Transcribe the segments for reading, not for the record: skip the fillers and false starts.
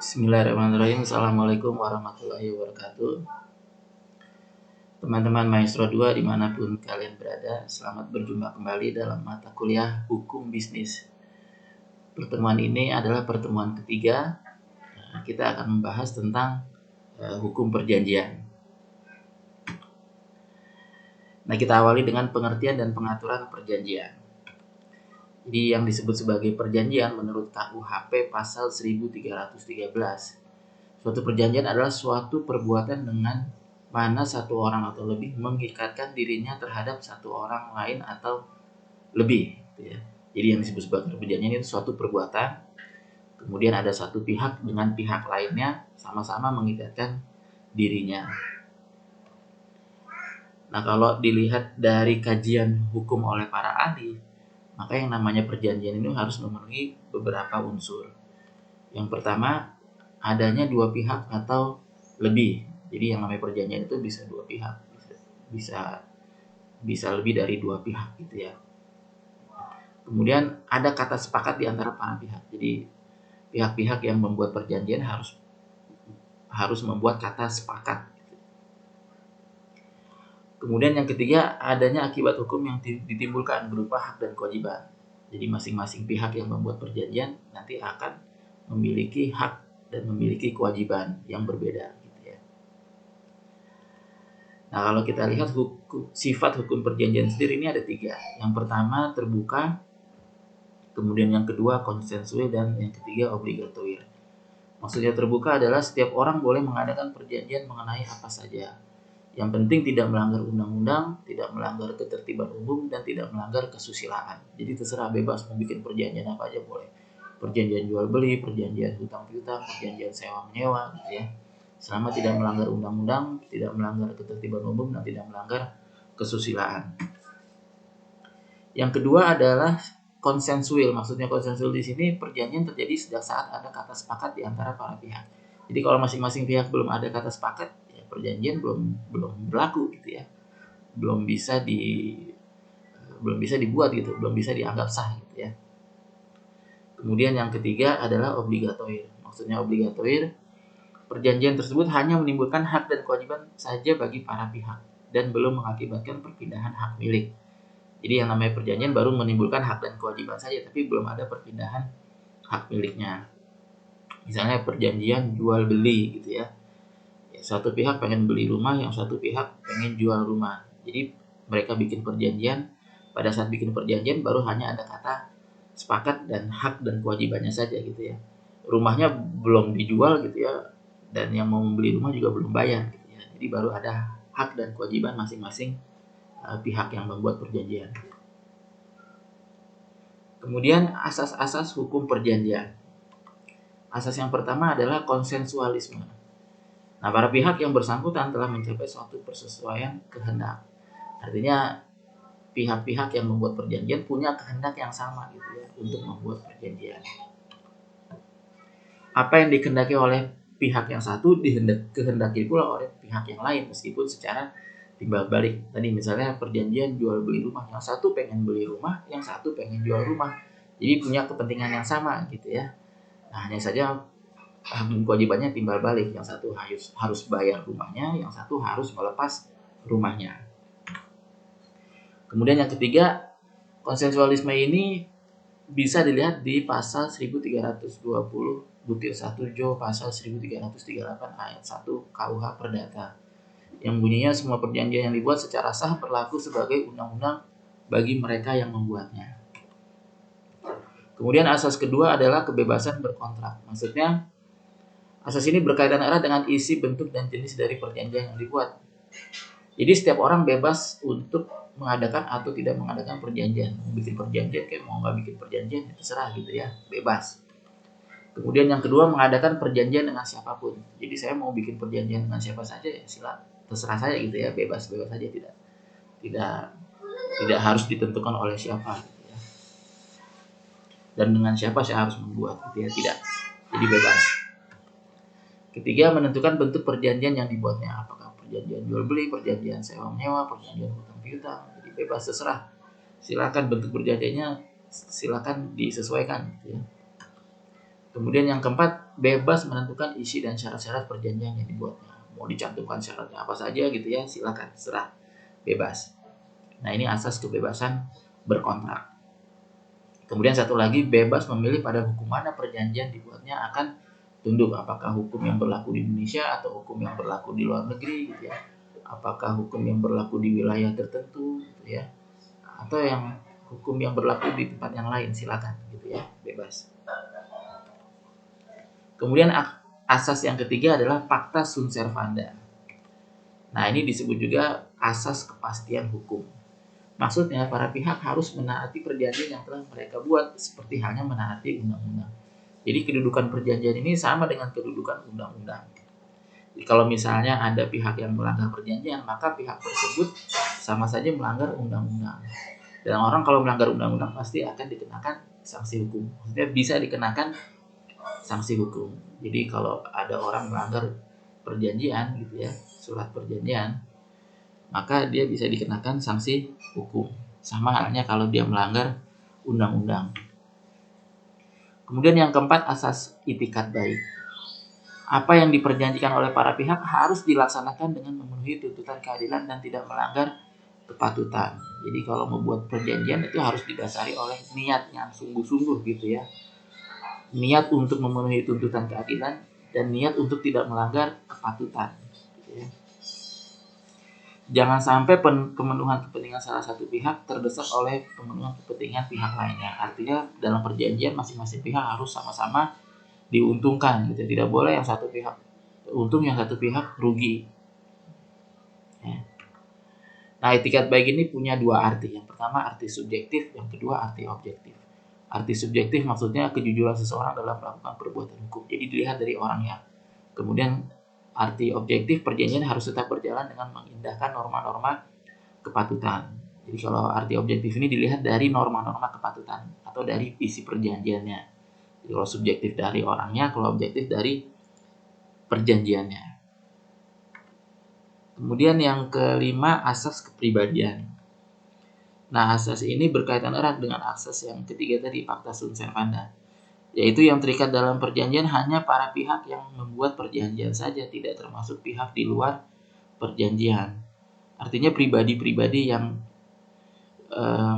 Bismillahirrahmanirrahim. Assalamualaikum warahmatullahi wabarakatuh. Teman-teman Maestro 2 dimanapun kalian berada, selamat berjumpa kembali dalam mata kuliah Hukum Bisnis. Pertemuan ini adalah pertemuan ketiga. Kita akan membahas tentang hukum perjanjian. Nah, kita awali dengan pengertian dan pengaturan perjanjian. Jadi yang disebut sebagai perjanjian menurut KUHP pasal 1313. Suatu perjanjian adalah suatu perbuatan dengan mana satu orang atau lebih mengikatkan dirinya terhadap satu orang lain atau lebih. Jadi yang disebut sebagai perjanjian itu suatu perbuatan, kemudian ada satu pihak dengan pihak lainnya sama-sama mengikatkan dirinya. Nah, kalau dilihat dari kajian hukum oleh para ahli, maka yang namanya perjanjian ini harus memenuhi beberapa unsur. Yang pertama, adanya dua pihak atau lebih. Jadi yang namanya perjanjian itu bisa dua pihak, bisa lebih dari dua pihak gitu ya. Kemudian ada kata sepakat di antara para pihak. Jadi pihak-pihak yang membuat perjanjian harus membuat kata sepakat. Kemudian yang ketiga, adanya akibat hukum yang ditimbulkan berupa hak dan kewajiban. Jadi masing-masing pihak yang membuat perjanjian nanti akan memiliki hak dan memiliki kewajiban yang berbeda gitu ya. Nah, kalau kita lihat sifat hukum perjanjian sendiri ini ada tiga. Yang pertama terbuka, kemudian yang kedua konsensual, dan yang ketiga obligatory. Maksudnya terbuka adalah setiap orang boleh mengadakan perjanjian mengenai apa saja. Yang penting tidak melanggar undang-undang, tidak melanggar ketertiban umum, dan tidak melanggar kesusilaan. Jadi terserah, bebas mau bikin perjanjian apa aja boleh. Perjanjian jual beli, perjanjian hutang piutang, perjanjian sewa menyewa gitu ya. Selama tidak melanggar undang-undang, tidak melanggar ketertiban umum, dan tidak melanggar kesusilaan. Yang kedua adalah konsensual. Maksudnya konsensual di sini perjanjian terjadi sejak saat ada kata sepakat di antara para pihak. Jadi kalau masing-masing pihak belum ada kata sepakat, perjanjian belum berlaku gitu ya, belum bisa dibuat gitu, belum bisa dianggap sah gitu ya. Kemudian yang ketiga adalah obligatory. Maksudnya obligatory, perjanjian tersebut hanya menimbulkan hak dan kewajiban saja bagi para pihak dan belum mengakibatkan perpindahan hak milik. Jadi yang namanya perjanjian baru menimbulkan hak dan kewajiban saja, tapi belum ada perpindahan hak miliknya. Misalnya perjanjian jual beli gitu ya. Satu pihak pengen beli rumah, yang satu pihak pengen jual rumah. Jadi mereka bikin perjanjian. Pada saat bikin perjanjian baru hanya ada kata sepakat dan hak dan kewajibannya saja gitu ya. Rumahnya belum dijual gitu ya, dan yang mau membeli rumah juga belum bayar gitu ya. Jadi baru ada hak dan kewajiban masing-masing pihak yang membuat perjanjian. Kemudian asas-asas hukum perjanjian. Asas yang pertama adalah konsensualisme. Nah, para pihak yang bersangkutan telah mencapai suatu persesuaian kehendak. Artinya pihak-pihak yang membuat perjanjian punya kehendak yang sama gitu ya untuk membuat perjanjian. Apa yang dikehendaki oleh pihak yang satu dikehendaki pula oleh pihak yang lain meskipun secara timbal balik. Tadi misalnya perjanjian jual beli rumah, yang satu pengen beli rumah, yang satu pengen jual rumah. Jadi punya kepentingan yang sama gitu ya. Nah, hanya saja kewajibannya timbal balik, yang satu harus bayar rumahnya, yang satu harus melepas rumahnya. Kemudian yang ketiga, konsensualisme ini bisa dilihat di pasal 1320 butir 1 Jo pasal 1338 ayat 1 KUH Perdata, yang bunyinya semua perjanjian yang dibuat secara sah berlaku sebagai undang-undang bagi mereka yang membuatnya. Kemudian asas kedua adalah kebebasan berkontrak. Maksudnya asas ini berkaitan erat dengan isi, bentuk, dan jenis dari perjanjian yang dibuat. Jadi setiap orang bebas untuk mengadakan atau tidak mengadakan perjanjian. Mau bikin perjanjian kayak mau nggak bikin perjanjian, terserah gitu ya, bebas. Kemudian yang kedua, mengadakan perjanjian dengan siapapun. Jadi saya mau bikin perjanjian dengan siapa saja ya terserah saya gitu ya, bebas saja, tidak harus ditentukan oleh siapa gitu ya. Dan dengan siapa saya harus membuat gitu ya, tidak. Jadi bebas. Ketiga, menentukan bentuk perjanjian yang dibuatnya. Apakah perjanjian jual beli, perjanjian sewa menyewa, perjanjian hutang piutang. Jadi bebas, terserah. Silakan bentuk perjanjiannya, silakan disesuaikan gitu ya. Kemudian yang keempat, bebas menentukan isi dan syarat-syarat perjanjian yang dibuatnya. Mau dicantumkan syaratnya apa saja gitu ya, silakan, serah, bebas. Nah, ini asas kebebasan berkontrak. Kemudian satu lagi, bebas memilih pada hukum mana perjanjian dibuatnya akan tunduk, apakah hukum yang berlaku di Indonesia atau hukum yang berlaku di luar negeri gitu ya. Apakah hukum yang berlaku di wilayah tertentu gitu ya, atau yang hukum yang berlaku di tempat yang lain, silakan gitu ya, bebas. Kemudian asas yang ketiga adalah pacta sunt servanda. Nah, ini disebut juga asas kepastian hukum. Maksudnya para pihak harus menaati perjanjian yang telah mereka buat seperti halnya menaati undang-undang. Jadi kedudukan perjanjian ini sama dengan kedudukan undang-undang. Jadi kalau misalnya ada pihak yang melanggar perjanjian, maka pihak tersebut sama saja melanggar undang-undang. Dan orang kalau melanggar undang-undang pasti akan dikenakan sanksi hukum. Maksudnya bisa dikenakan sanksi hukum. Jadi kalau ada orang melanggar perjanjian gitu ya, surat perjanjian, maka dia bisa dikenakan sanksi hukum. Sama halnya kalau dia melanggar undang-undang. Kemudian yang keempat, asas itikat baik. Apa yang diperjanjikan oleh para pihak harus dilaksanakan dengan memenuhi tuntutan keadilan dan tidak melanggar kepatutan. Jadi kalau membuat perjanjian itu harus didasari oleh niat yang sungguh-sungguh gitu ya. Niat untuk memenuhi tuntutan keadilan dan niat untuk tidak melanggar kepatutan. Gitu ya. Jangan sampai pemenuhan kepentingan salah satu pihak terdesak oleh pemenuhan kepentingan pihak lainnya. Artinya dalam perjanjian masing-masing pihak harus sama-sama diuntungkan gitu. Tidak boleh yang satu pihak untung, yang satu pihak rugi. Ya. Nah, itikat baik ini punya dua arti. Yang pertama arti subjektif, yang kedua arti objektif. Arti subjektif maksudnya kejujuran seseorang dalam melakukan perbuatan hukum. Jadi dilihat dari orangnya. Kemudian arti objektif, perjanjian harus tetap berjalan dengan mengindahkan norma-norma kepatutan. Jadi kalau arti objektif ini dilihat dari norma-norma kepatutan atau dari isi perjanjiannya. Jadi kalau subjektif dari orangnya, kalau objektif dari perjanjiannya. Kemudian yang kelima, asas kepribadian. Nah, asas ini berkaitan erat dengan asas yang ketiga tadi, pacta sunt servanda, yaitu yang terikat dalam perjanjian hanya para pihak yang membuat perjanjian saja, tidak termasuk pihak di luar perjanjian. Artinya pribadi-pribadi yang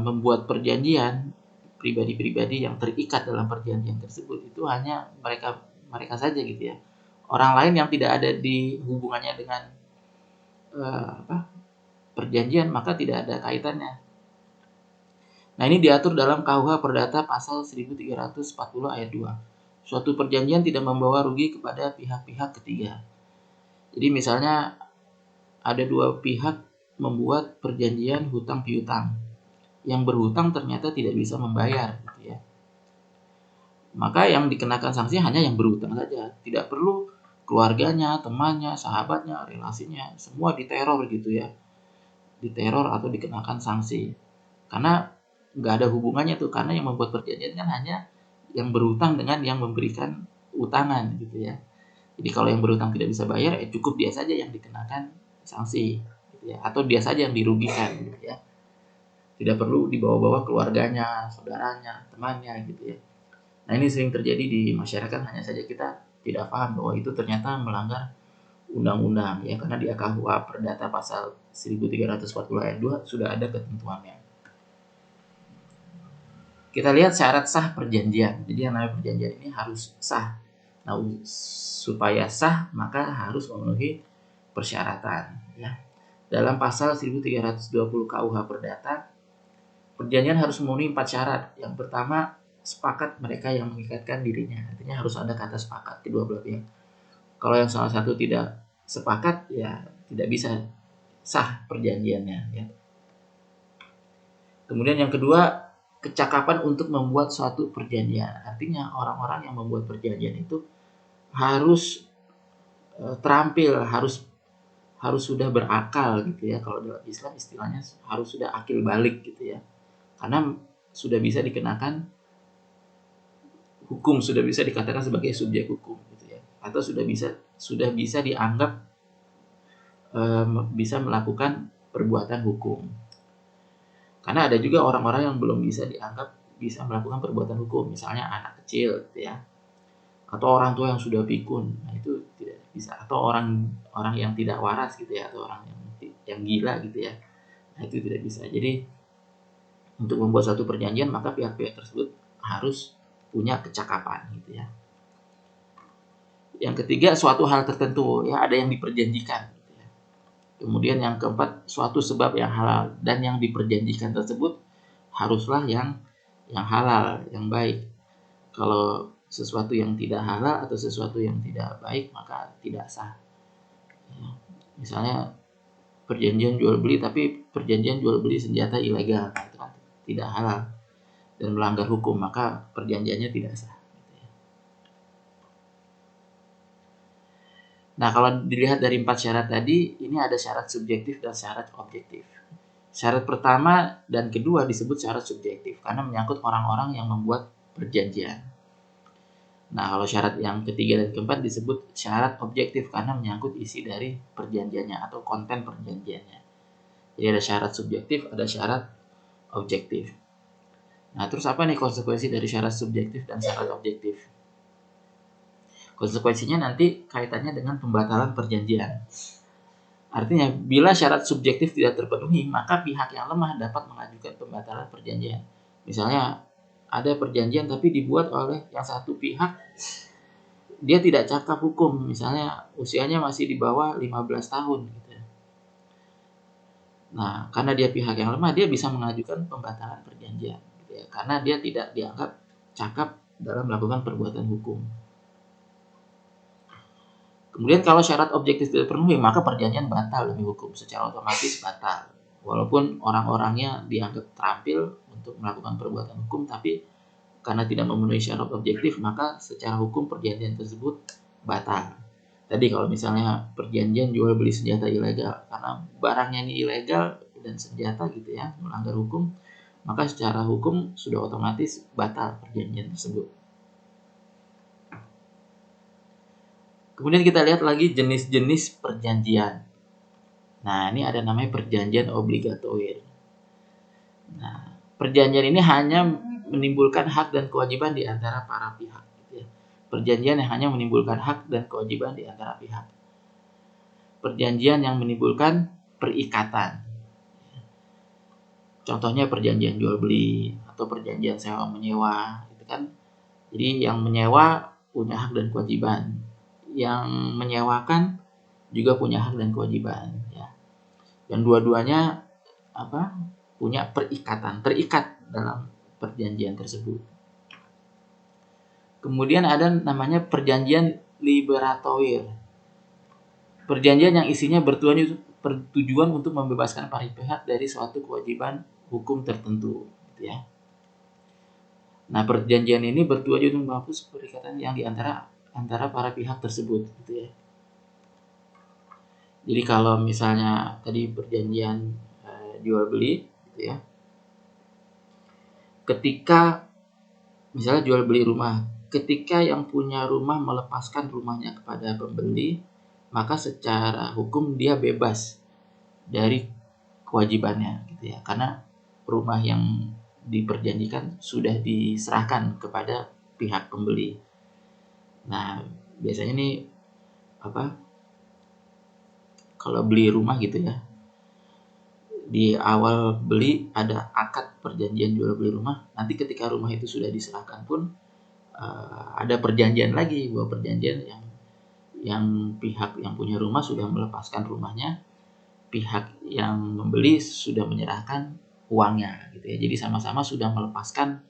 membuat perjanjian, pribadi-pribadi yang terikat dalam perjanjian tersebut itu hanya mereka saja gitu ya. Orang lain yang tidak ada di hubungannya dengan perjanjian maka tidak ada kaitannya. Nah, ini diatur dalam KUH Perdata pasal 1340 ayat 2. Suatu perjanjian tidak membawa rugi kepada pihak-pihak ketiga. Jadi misalnya ada dua pihak membuat perjanjian hutang piutang. Yang berhutang ternyata tidak bisa membayar gitu ya. Maka yang dikenakan sanksi hanya yang berhutang saja. Tidak perlu keluarganya, temannya, sahabatnya, relasinya, semua diteror gitu ya. Diteror atau dikenakan sanksi. Karena nggak ada hubungannya tuh, karena yang membuat perjanjian kan hanya yang berhutang dengan yang memberikan utangan gitu ya. Jadi kalau yang berhutang tidak bisa bayar, cukup dia saja yang dikenakan sanksi gitu ya, atau dia saja yang dirugikan gitu ya. Tidak perlu dibawa-bawa keluarganya, saudaranya, temannya gitu ya. Nah, ini sering terjadi di masyarakat, hanya saja kita tidak paham bahwa itu ternyata melanggar undang-undang ya, karena di KUH Perdata pasal 1340 ayat 2 sudah ada ketentuannya. Kita lihat syarat sah perjanjian. Jadi yang namanya perjanjian ini harus sah. Nah, supaya sah maka harus memenuhi persyaratan ya. Dalam pasal 1320 KUH Perdata, perjanjian harus memenuhi 4 syarat. Yang pertama, sepakat mereka yang mengikatkan dirinya. Artinya harus ada kata sepakat kedua belah pihak. Kalau yang salah satu tidak sepakat ya tidak bisa sah perjanjiannya ya. Kemudian yang kedua, kecakapan untuk membuat suatu perjanjian. Artinya orang-orang yang membuat perjanjian itu harus terampil, harus sudah berakal gitu ya. Kalau dalam Islam istilahnya harus sudah akil balik gitu ya. Karena sudah bisa dikenakan hukum, sudah bisa dikatakan sebagai subjek hukum gitu ya. Atau sudah bisa dianggap bisa melakukan perbuatan hukum. Karena ada juga orang-orang yang belum bisa dianggap bisa melakukan perbuatan hukum, misalnya anak kecil gitu ya. atau orang tua yang sudah pikun, nah itu tidak bisa, atau orang orang yang tidak waras gitu ya, atau orang yang gila gitu ya, nah itu tidak bisa. Jadi untuk membuat suatu perjanjian maka pihak-pihak tersebut harus punya kecakapan gitu ya. Yang ketiga, suatu hal tertentu ya, ada yang diperjanjikan gitu ya. Kemudian yang keempat, suatu sebab yang halal, dan yang diperjanjikan tersebut haruslah yang halal, yang baik. Kalau sesuatu yang tidak halal atau sesuatu yang tidak baik maka tidak sah. Ya. Misalnya perjanjian jual beli tapi perjanjian jual beli senjata ilegal, itu kan tidak halal dan melanggar hukum, maka perjanjiannya tidak sah. Nah, kalau dilihat dari 4 syarat tadi, ini ada syarat subjektif dan syarat objektif. Syarat pertama dan kedua disebut syarat subjektif karena menyangkut orang-orang yang membuat perjanjian. Nah, kalau syarat yang ketiga dan keempat disebut syarat objektif karena menyangkut isi dari perjanjiannya atau konten perjanjiannya. Jadi ada syarat subjektif, ada syarat objektif. Nah, terus apa nih konsekuensi dari syarat subjektif dan syarat objektif? Konsekuensinya nanti kaitannya dengan pembatalan perjanjian. Artinya, bila syarat subjektif tidak terpenuhi, maka pihak yang lemah dapat mengajukan pembatalan perjanjian. Misalnya, ada perjanjian tapi dibuat oleh yang satu pihak, dia tidak cakap hukum, misalnya usianya masih di bawah 15 tahun. Gitu. Nah, karena dia pihak yang lemah, dia bisa mengajukan pembatalan perjanjian. Gitu ya, karena dia tidak dianggap cakap dalam melakukan perbuatan hukum. Kemudian kalau syarat objektif tidak terpenuhi, maka perjanjian batal demi hukum, secara otomatis batal. Walaupun orang-orangnya dianggap terampil untuk melakukan perbuatan hukum, tapi karena tidak memenuhi syarat objektif, maka secara hukum perjanjian tersebut batal. Tadi kalau misalnya perjanjian jual beli senjata ilegal, karena barangnya ini ilegal dan senjata gitu ya, melanggar hukum, maka secara hukum sudah otomatis batal perjanjian tersebut. Kemudian kita lihat lagi jenis-jenis perjanjian. Nah, ini ada namanya perjanjian obligatoir. Nah, perjanjian ini hanya menimbulkan hak dan kewajiban di antara para pihak. Gitu ya. Perjanjian yang hanya menimbulkan hak dan kewajiban di antara pihak. Perjanjian yang menimbulkan perikatan. Contohnya perjanjian jual beli atau perjanjian sewa menyewa, gitu kan. Jadi yang menyewa punya hak dan kewajiban. Yang menyewakan juga punya hak dan kewajiban ya. Dan dua-duanya punya terikat dalam perjanjian tersebut. Kemudian ada namanya perjanjian liberatoir. Perjanjian yang isinya bertujuan untuk membebaskan para pihak dari suatu kewajiban hukum tertentu gitu ya. Nah, perjanjian ini bertujuan untuk menghapus perikatan yang di antara para pihak tersebut gitu ya. Jadi kalau misalnya tadi perjanjian jual beli gitu ya. Ketika misalnya jual beli rumah, ketika yang punya rumah melepaskan rumahnya kepada pembeli, maka secara hukum dia bebas dari kewajibannya gitu ya. Karena rumah yang diperjanjikan sudah diserahkan kepada pihak pembeli. Nah, biasanya nih kalau beli rumah gitu ya, di awal beli ada akad perjanjian jual beli rumah. Nanti ketika rumah itu sudah diserahkan pun ada perjanjian lagi, bahwa perjanjian yang pihak yang punya rumah sudah melepaskan rumahnya, pihak yang membeli sudah menyerahkan uangnya gitu ya. Jadi sama-sama sudah melepaskan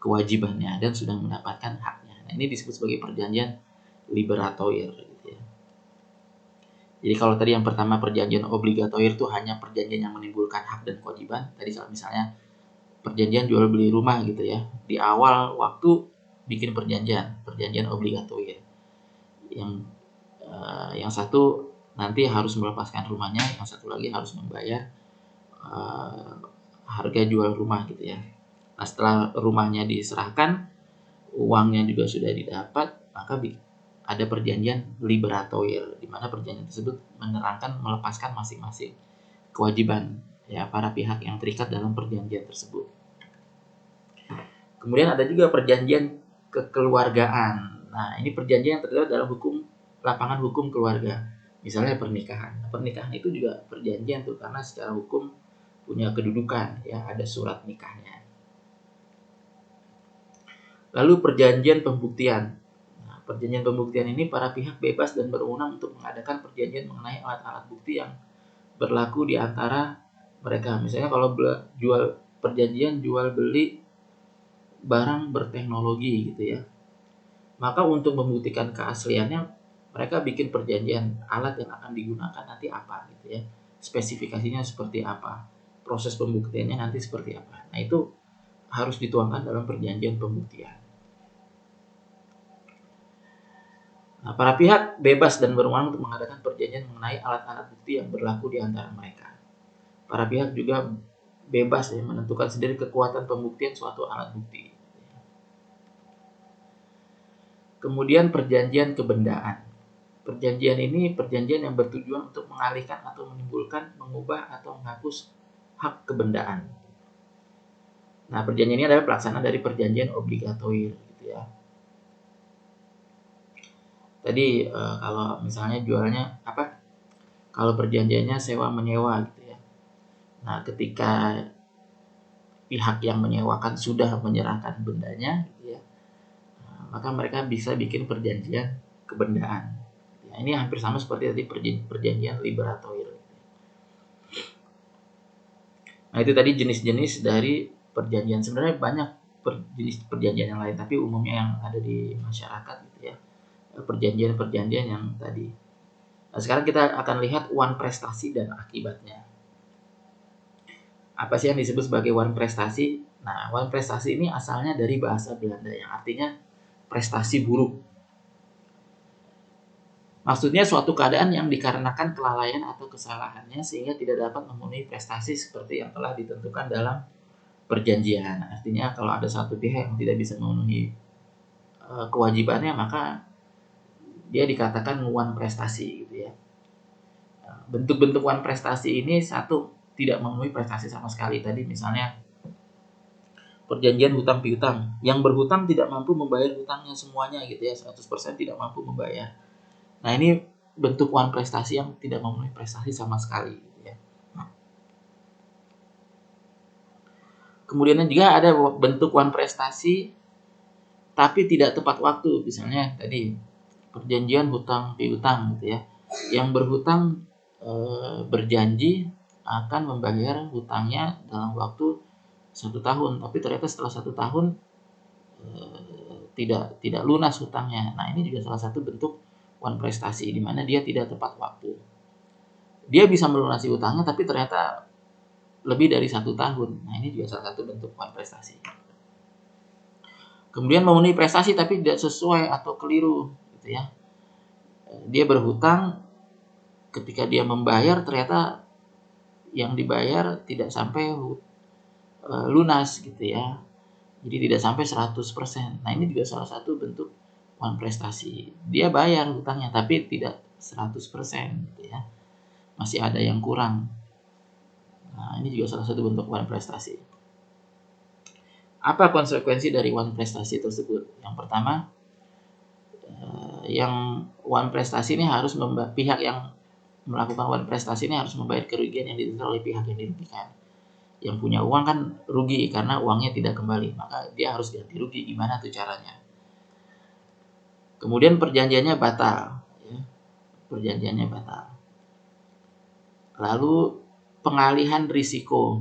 kewajibannya dan sudah mendapatkan haknya. Nah, ini disebut sebagai perjanjian liberatoir gitu ya. Jadi kalau tadi yang pertama perjanjian obligatoir itu hanya perjanjian yang menimbulkan hak dan kewajiban. Tadi misalnya perjanjian jual beli rumah gitu ya. Di awal waktu bikin perjanjian obligatoir. Yang satu nanti harus melepaskan rumahnya, yang satu lagi harus membayar harga jual rumah gitu ya. Nah, setelah rumahnya diserahkan, uangnya juga sudah didapat, maka ada perjanjian liberatoir, di mana perjanjian tersebut menerangkan melepaskan masing-masing kewajiban ya para pihak yang terikat dalam perjanjian tersebut. Kemudian ada juga perjanjian kekeluargaan. Nah, ini perjanjian yang terdapat dalam lapangan hukum keluarga. Misalnya pernikahan. Pernikahan itu juga perjanjian tuh, karena secara hukum punya kedudukan, ya, ada surat nikahnya. Lalu perjanjian pembuktian. Nah, perjanjian pembuktian ini para pihak bebas dan berwenang untuk mengadakan perjanjian mengenai alat-alat bukti yang berlaku di antara mereka. Misalnya kalau perjanjian jual beli barang berteknologi gitu ya. Maka untuk membuktikan keasliannya, mereka bikin perjanjian alat yang akan digunakan nanti apa gitu ya. Spesifikasinya seperti apa. Proses pembuktiannya nanti seperti apa. Nah, itu harus dituangkan dalam perjanjian pembuktian. Nah, para pihak bebas dan berwenang untuk mengadakan perjanjian mengenai alat-alat bukti yang berlaku di antara mereka. Para pihak juga bebas ya menentukan sendiri kekuatan pembuktian suatu alat bukti. Kemudian perjanjian kebendaan. Perjanjian ini perjanjian yang bertujuan untuk mengalihkan atau menimbulkan, mengubah atau menghapus hak kebendaan. Nah, perjanjian ini adalah pelaksanaan dari perjanjian obligatoir gitu ya. Tadi kalau misalnya jualnya apa? Kalau perjanjiannya sewa menyewa gitu ya. Nah, ketika pihak yang menyewakan sudah menyerahkan bendanya gitu ya, maka mereka bisa bikin perjanjian kebendaan. Ya, ini hampir sama seperti tadi perjanjian liberatoir. Nah, itu tadi jenis-jenis dari perjanjian. Sebenarnya banyak jenis perjanjian yang lain, tapi umumnya yang ada di masyarakat gitu ya. Perjanjian-perjanjian yang tadi. Nah, sekarang kita akan lihat wan prestasi dan akibatnya. Apa sih yang disebut sebagai wan prestasi? Nah, wan prestasi ini asalnya dari bahasa Belanda yang artinya prestasi buruk. Maksudnya suatu keadaan yang dikarenakan kelalaian atau kesalahannya sehingga tidak dapat memenuhi prestasi seperti yang telah ditentukan dalam perjanjian. Artinya kalau ada satu pihak yang tidak bisa memenuhi kewajibannya, maka dia dikatakan wan prestasi gitu ya. Bentuk-bentuk wan prestasi ini satu, tidak memenuhi prestasi sama sekali. Tadi misalnya perjanjian hutang piutang. Yang berhutang tidak mampu membayar hutangnya semuanya gitu ya, 100% tidak mampu membayar. Nah, ini bentuk wan prestasi yang tidak memenuhi prestasi sama sekali gitu ya. Kemudian juga ada bentuk wan prestasi tapi tidak tepat waktu. Misalnya tadi perjanjian hutang piutang gitu ya. Yang berhutang berjanji akan membayar hutangnya dalam waktu 1 tahun, tapi ternyata setelah 1 tahun tidak lunas hutangnya. Nah, ini juga salah satu bentuk wan prestasi di mana dia tidak tepat waktu. Dia bisa melunasi hutangnya tapi ternyata lebih dari 1 tahun. Nah, ini juga salah satu bentuk wan prestasi. Kemudian memenuhi prestasi tapi tidak sesuai atau keliru gitu ya. Dia berhutang, ketika dia membayar ternyata yang dibayar tidak sampai lunas gitu ya. Jadi tidak sampai 100%. Nah, ini juga salah satu bentuk wan prestasi. Dia bayar hutangnya tapi tidak 100% gitu ya. Masih ada yang kurang. Nah, ini juga salah satu bentuk wan prestasi. Apa konsekuensi dari wan prestasi tersebut? Yang pertama, yang wan prestasi ini harus pihak yang melakukan wan prestasi ini harus membayar kerugian yang diterima oleh pihak yang dirugikan. Yang punya uang kan rugi karena uangnya tidak kembali, maka dia harus ganti rugi. Gimana tuh caranya? Kemudian perjanjiannya batal, ya. Perjanjiannya batal. Lalu pengalihan risiko,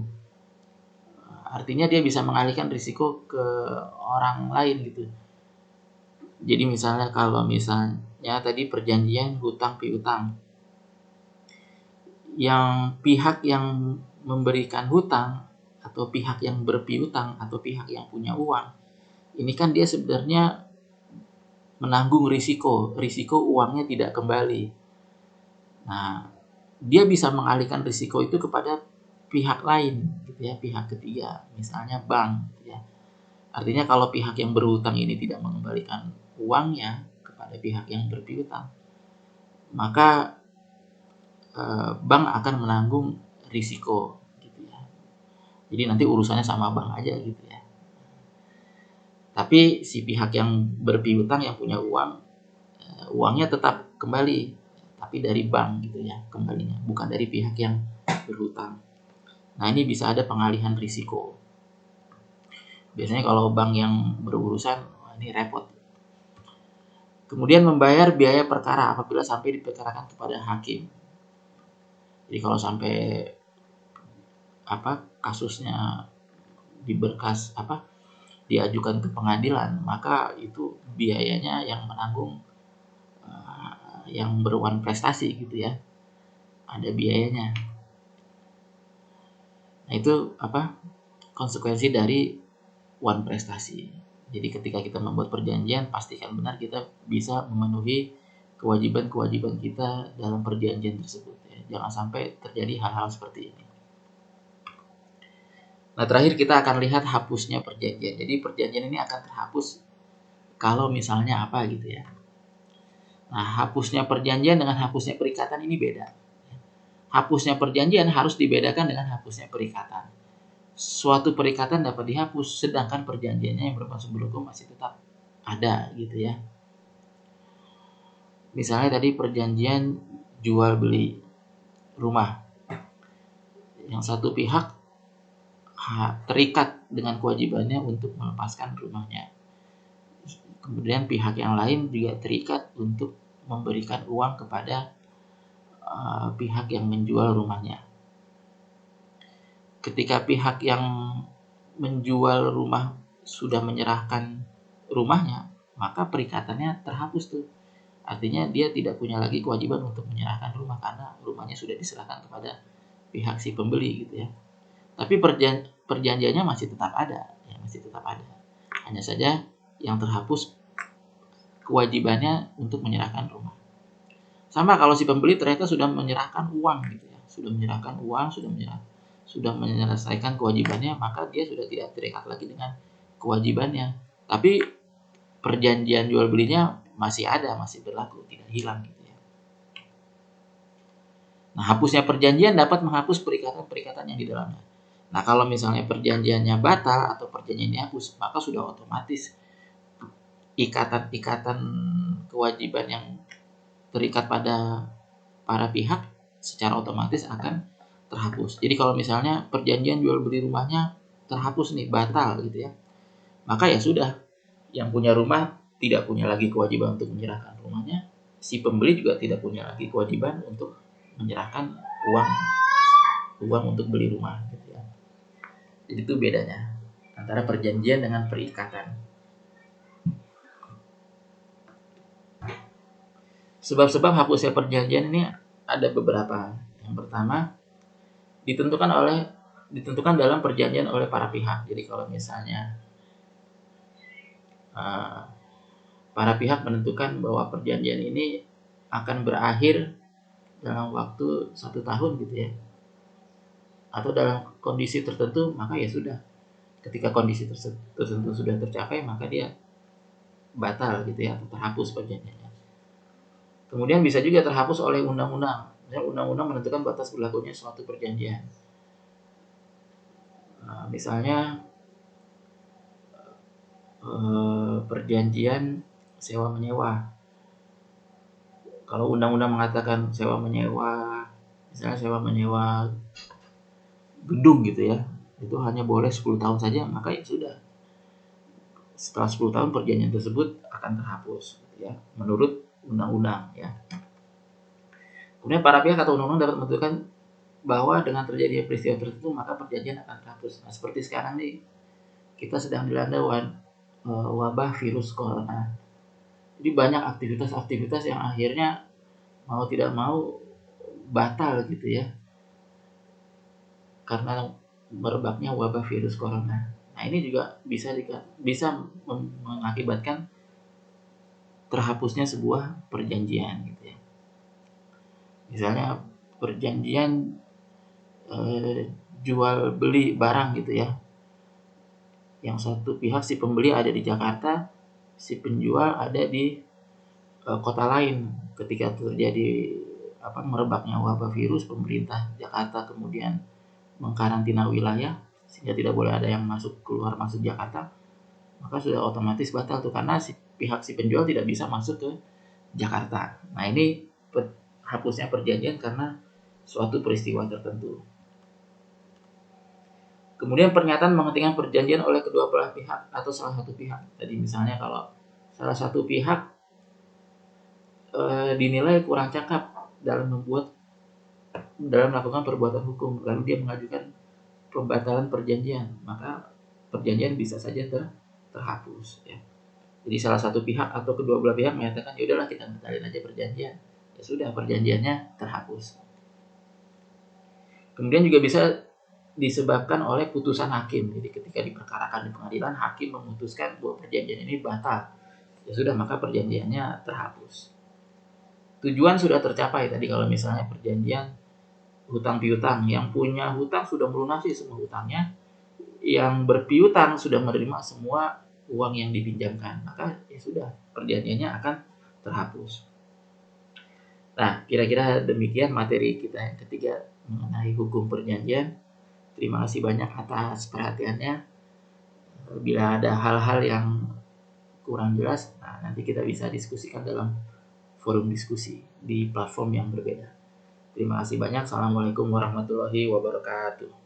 artinya dia bisa mengalihkan risiko ke orang lain gitu. Jadi misalnya kalau misalnya tadi perjanjian hutang piutang, yang pihak yang memberikan hutang atau pihak yang berpiutang atau pihak yang punya uang, ini kan dia sebenarnya menanggung risiko uangnya tidak kembali. Nah, dia bisa mengalihkan risiko itu kepada pihak lain gitu ya, pihak ketiga, misalnya bank gitu ya. Artinya kalau pihak yang berhutang ini tidak mengembalikan uangnya kepada pihak yang berpiutang, maka bank akan menanggung risiko gitu ya. Jadi nanti urusannya sama bank aja gitu ya. Tapi si pihak yang berpiutang yang punya uang, uangnya tetap kembali, tapi dari bank gitu ya kembalinya, bukan dari pihak yang berhutang. Nah ini bisa ada pengalihan risiko. Biasanya kalau bank yang berurusan, ini repot. Kemudian membayar biaya perkara apabila sampai diperkarakan kepada hakim. Jadi kalau sampai kasusnya diberkas diajukan ke pengadilan, maka itu biayanya yang menanggung yang berwan prestasi gitu ya. Ada biayanya. Nah itu konsekuensi dari wan prestasi. Jadi ketika kita membuat perjanjian, pastikan benar kita bisa memenuhi kewajiban-kewajiban kita dalam perjanjian tersebut. Ya. Jangan sampai terjadi hal-hal seperti ini. Nah terakhir kita akan lihat hapusnya perjanjian. Jadi perjanjian ini akan terhapus kalau misalnya apa gitu ya. Nah hapusnya perjanjian dengan hapusnya perikatan ini beda. Hapusnya perjanjian harus dibedakan dengan hapusnya perikatan. Suatu perikatan dapat dihapus, sedangkan perjanjiannya yang bermaksud berhukum masih tetap ada gitu ya. Misalnya tadi perjanjian jual beli rumah, yang satu pihak terikat dengan kewajibannya untuk melepaskan rumahnya, kemudian pihak yang lain juga terikat untuk memberikan uang kepada pihak yang menjual rumahnya. Ketika pihak yang menjual rumah sudah menyerahkan rumahnya, maka perikatannya terhapus tuh. Artinya dia tidak punya lagi kewajiban untuk menyerahkan rumah karena rumahnya sudah diserahkan kepada pihak si pembeli gitu ya. Tapi perjanjiannya masih tetap ada, ya masih tetap ada. Hanya saja yang terhapus kewajibannya untuk menyerahkan rumah. Sama kalau si pembeli ternyata sudah menyerahkan uang gitu ya, sudah menyerahkan uang, sudah menyelesaikan kewajibannya, maka dia sudah tidak terikat lagi dengan kewajibannya. Tapi perjanjian jual belinya masih ada, masih berlaku, tidak hilang gitu ya. Nah, hapusnya perjanjian dapat menghapus perikatan-perikatan yang di dalamnya. Nah, kalau misalnya perjanjiannya batal atau perjanjiannya hapus, maka sudah otomatis ikatan-ikatan kewajiban yang terikat pada para pihak secara otomatis akan terhapus. Jadi kalau misalnya perjanjian jual beli rumahnya terhapus nih, batal gitu ya, maka ya sudah, yang punya rumah tidak punya lagi kewajiban untuk menyerahkan rumahnya, si pembeli juga tidak punya lagi kewajiban untuk menyerahkan uang untuk beli rumah gitu ya. Jadi itu bedanya antara perjanjian dengan perikatan. Sebab-sebab hapusnya perjanjian ini ada beberapa. Yang pertama, ditentukan dalam perjanjian oleh para pihak. Jadi kalau misalnya para pihak menentukan bahwa perjanjian ini akan berakhir dalam waktu 1 tahun gitu ya, atau dalam kondisi tertentu, maka ya sudah. Ketika kondisi tertentu sudah tercapai, maka dia batal gitu ya, atau terhapus perjanjiannya. Kemudian bisa juga terhapus oleh undang-undang. Undang-undang menentukan batas berlakunya suatu perjanjian. Misalnya perjanjian sewa menyewa. Kalau undang-undang mengatakan sewa menyewa, misalnya sewa menyewa gedung gitu ya, itu hanya boleh 10 tahun saja, maka ya sudah. Setelah 10 tahun perjanjian tersebut akan terhapus gitu ya, menurut undang-undang ya. Kemudian para pihak atau undang-undang dapat menentukan bahwa dengan terjadi peristiwa tertentu maka perjanjian akan terhapus. Nah, seperti sekarang nih kita sedang dilanda wabah virus corona. Jadi banyak aktivitas-aktivitas yang akhirnya mau tidak mau batal gitu ya, karena merebaknya wabah virus corona. Nah ini juga bisa mengakibatkan terhapusnya sebuah perjanjian gitu ya. Misalnya perjanjian jual beli barang gitu ya, yang satu pihak si pembeli ada di Jakarta, si penjual ada di kota lain. Ketika terjadi merebaknya wabah virus, pemerintah Jakarta kemudian mengkarantina wilayah sehingga tidak boleh ada yang keluar masuk Jakarta, maka sudah otomatis batal tuh, karena si penjual tidak bisa masuk ke Jakarta. Nah, ini hapusnya perjanjian karena suatu peristiwa tertentu. Kemudian pernyataan menghentikan perjanjian oleh kedua belah pihak atau salah satu pihak. Tadi misalnya kalau salah satu pihak dinilai kurang cakap dalam melakukan perbuatan hukum, lalu dia mengajukan pembatalan perjanjian, maka perjanjian bisa saja terhapus. Ya. Jadi salah satu pihak atau kedua belah pihak menyatakan, ya udahlah kita batalin aja perjanjian. Ya sudah, perjanjiannya terhapus. Kemudian juga bisa disebabkan oleh putusan hakim. Jadi ketika diperkarakan di pengadilan, hakim memutuskan bahwa perjanjian ini batal. Ya sudah, maka perjanjiannya terhapus. Tujuan sudah tercapai tadi kalau misalnya perjanjian hutang piutang, yang punya hutang sudah melunasi semua hutangnya, yang berpiutang sudah menerima semua uang yang dipinjamkan, maka ya sudah, perjanjiannya akan terhapus. Nah, kira-kira demikian materi kita yang ketiga mengenai hukum perjanjian. Terima kasih banyak atas perhatiannya. Bila ada hal-hal yang kurang jelas, nah nanti kita bisa diskusikan dalam forum diskusi di platform yang berbeda. Terima kasih banyak. Assalamualaikum warahmatullahi wabarakatuh.